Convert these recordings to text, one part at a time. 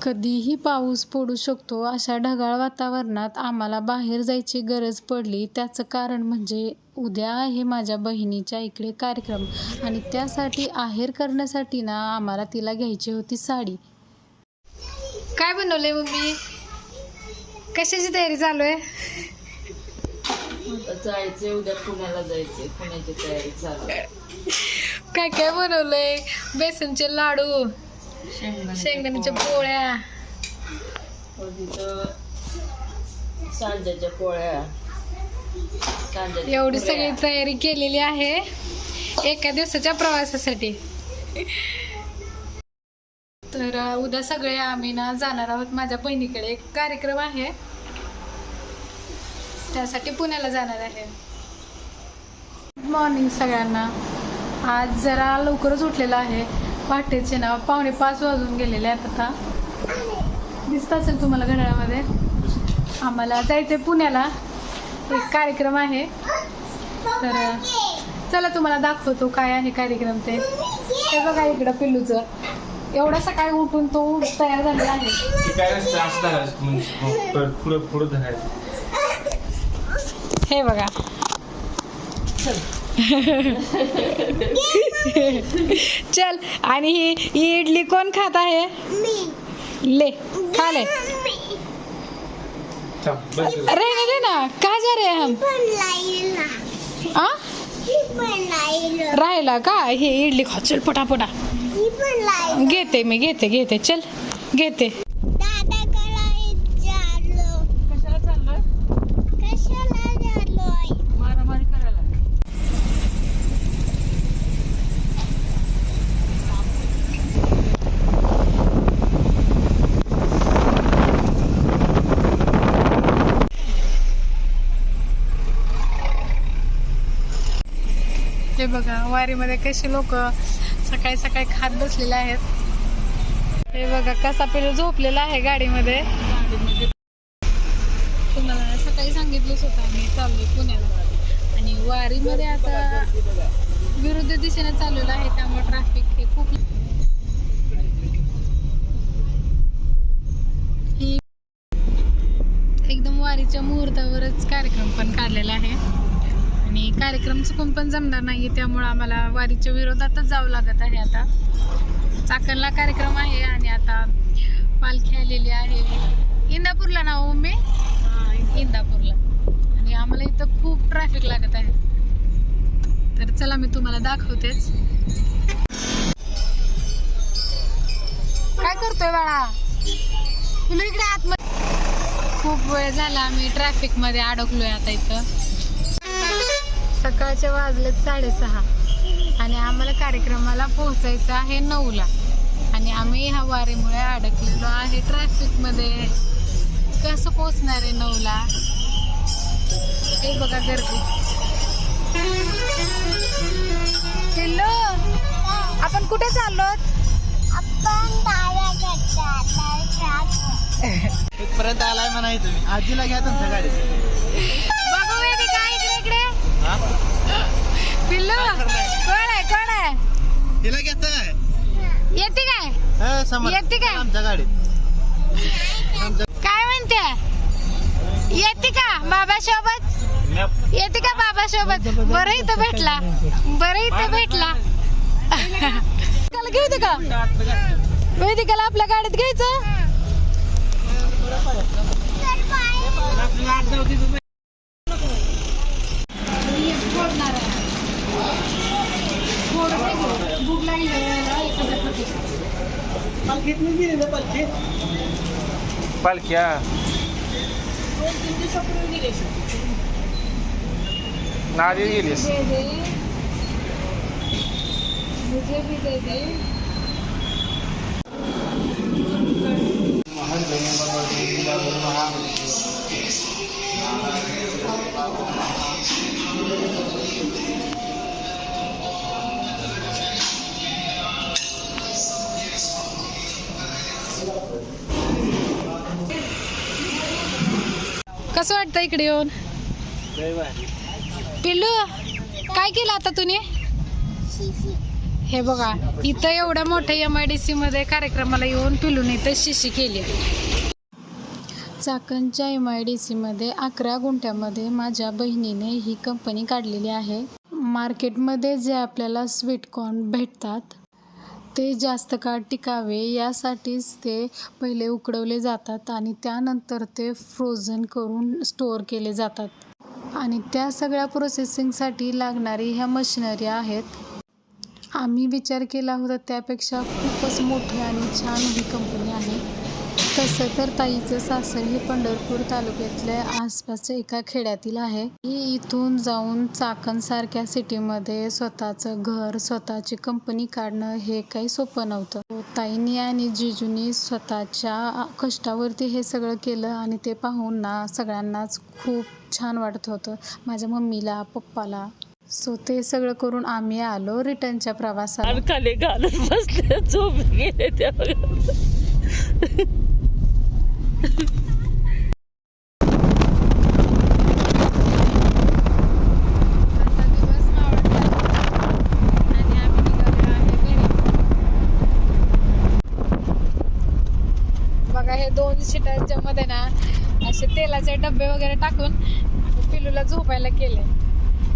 कधीही पाऊस पडू शकतो अशा ढगाळ वातावरणात आम्हाला बाहेर जायची गरज पडली. त्याचं कारण म्हणजे उद्या आहे माझ्या बहिणीच्या इकडे कार्यक्रम आणि त्यासाठी आहेर करण्यासाठी ना आम्हाला तिला घ्यायची होती साडी. काय बनवलंय मम्मी? कशाची तयारी चालू आहे? जायचंय उद्या पुण्याला जायचंय, पुण्याची तयारी चालू आहे. काय काय बनवलंय? बेसनचे लाडू, शेंगदाण्याच्या पोळ्या, सांज्याच्या पोळ्या, एवढी सगळी तयारी केलेली आहे एका दिवसाच्या प्रवासासाठी. तर उद्या सगळे आम्ही ना जाणार आहोत माझ्या बहिणीकडे. एक कार्यक्रम आहे त्यासाठी पुण्याला जाणार आहे. गुड मॉर्निंग सगळ्यांना. आज जरा लवकरच उठलेलं आहे. पहाटेचे ना 4:45 वाजून गेलेले आहेत. आता दिसत असेल तुम्हाला घड्याळामध्ये. आम्हाला जायचंय पुण्याला, एक कार्यक्रम आहे. तर चला तुम्हाला दाखवतो काय आहे कार्यक्रम ते. हे बघा इकडं पिल्लूचं एवढा सकाळी उठून तो तयार झालेला आहे. हे बघा चल. आणि ही इडली कोण खात आहे? ले खा ले. रहने दे ना, कहाँ जा रहे हैं हम? राहिला का? हे इडली खा चल पटापटा. घेते मी, घेते चल घेते. कशाला चाललोय? मारामारी करायला. हे बघा वारीमध्ये कशी लोक सकाळी सकाळी खात बसलेले आहेत. हे बघा कसा पिल्लू झोपलेला आहे गाडीमध्ये. तुम्हाला सकाळी सांगितलंच होतं आम्ही चाललोय पुण्याला. आणि वारीमध्ये आता विरुद्ध दिशेने चाललेलं आहे त्यामुळे ट्रॅफिक हे खूप. ही एकदम वारीच्या मुहूर्तावरच कार्यक्रम पण काढलेला आहे. आणि कार्यक्रम चुकून पण जमणार नाही त्यामुळं आम्हाला वारीच्या विरोधातच जावं लागत आहे. आता चाकणला कार्यक्रम आहे आणि आता पालखी आलेली आहे इंदापूरला ना मम्मी. इंदापूरला. आणि आम्हाला इथं खूप ट्रॅफिक लागत आहे. तर चला मी तुम्हाला दाखवतेच. काय करतोय बाळा? तुला इकडे आतमध्ये. खूप वेळ झाला आम्ही ट्रॅफिक मध्ये अडकलोय. आता इथं सकाळचे वाजलेत 6:30 आणि आम्हाला कार्यक्रमाला पोहोचायचं आहे 9ला. आणि आम्ही ह्या वारीमुळे अडकलेलो आहे ट्रॅफिक मध्ये. कसं पोहोचणार आहे 9ला? हे बघा गर्दी. हॅलो, आपण कुठे चाललो? परत आलाय म्हणाय तुम्ही. आजीला घ्या तुमच्या गाडीत. बघू वेदिका इकडे. पिल्लू कोण आहे? तिला घेता काय? येते काय? येते काय आमच्या गाडीत? काय म्हणते? येते का बाबासोबत? येते का बाबासोबत? बरं इथं भेटला. त्याला घेऊ का वेदिकाला आपल्या गाडीत घ्यायचं? पालख्या नादी गेलीस. मुझे भी दे दे. कसं वाटतं इकडे येऊन? पिल्लू काय केलं आता तुम्ही? हे बघा इथं एवढ्या मोठ्या MIDC मध्ये कार्यक्रमाला येऊन पिलून इथं शिशी केली. चाकणच्या MIDC मध्ये 11 गुंठ्यामध्ये माझ्या बहिणीने ही कंपनी काढलेली आहे. मार्केटमध्ये जे आपल्याला स्वीटकॉर्न भेटतात ते जास्त काळ टिकावे यासाठीच ते पहिले उकडवले जातात आणि त्यानंतर ते फ्रोझन करून स्टोअर केले जातात. आणि त्या सगळ्या प्रोसेसिंगसाठी लागणारी ह्या मशिनरी आहेत. आम्ही विचार केला होता त्यापेक्षा खूपच मोठी आणि छान ही कंपनी आहे. तसं तर ताईचं सासर हे पंढरपूर तालुक्यातल्या आसपासच्या एका खेड्यातील आहे. ही इथून जाऊन चाकणसारख्या सिटीमध्ये स्वतःचं घर, स्वतःची कंपनी काढणं हे काही सोपं नव्हतं. ताईंनी आणि जिजूंनी स्वतःच्या कष्टावरती हे सगळं केलं आणि ते पाहून ना सगळ्यांनाच खूप छान वाटत होतं. माझ्या मम्मीला, पप्पाला. सो ते सगळं करून आम्ही आलो रिटर्नच्या प्रवासाला. खाली घालत बसले, झोप गेले त्या. आता दिवस मावळला आणि आम्ही निघालो आहे घरी. बघा हे 2 शिटांच्या मध्ये ना असे तेलाचे डब्बे वगैरे टाकून पिलूला झोपायला केले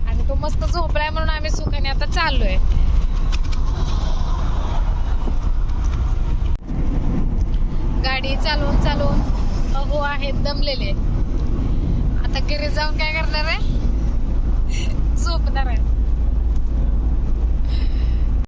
आणि तो मस्त झोपलाय म्हणून आम्ही सुखाने आता चाललोय. गाडी चालवून चालवून अहो आहेत दमलेले. आता घरी जाऊन काय करणार आहे? झोपणार आहे.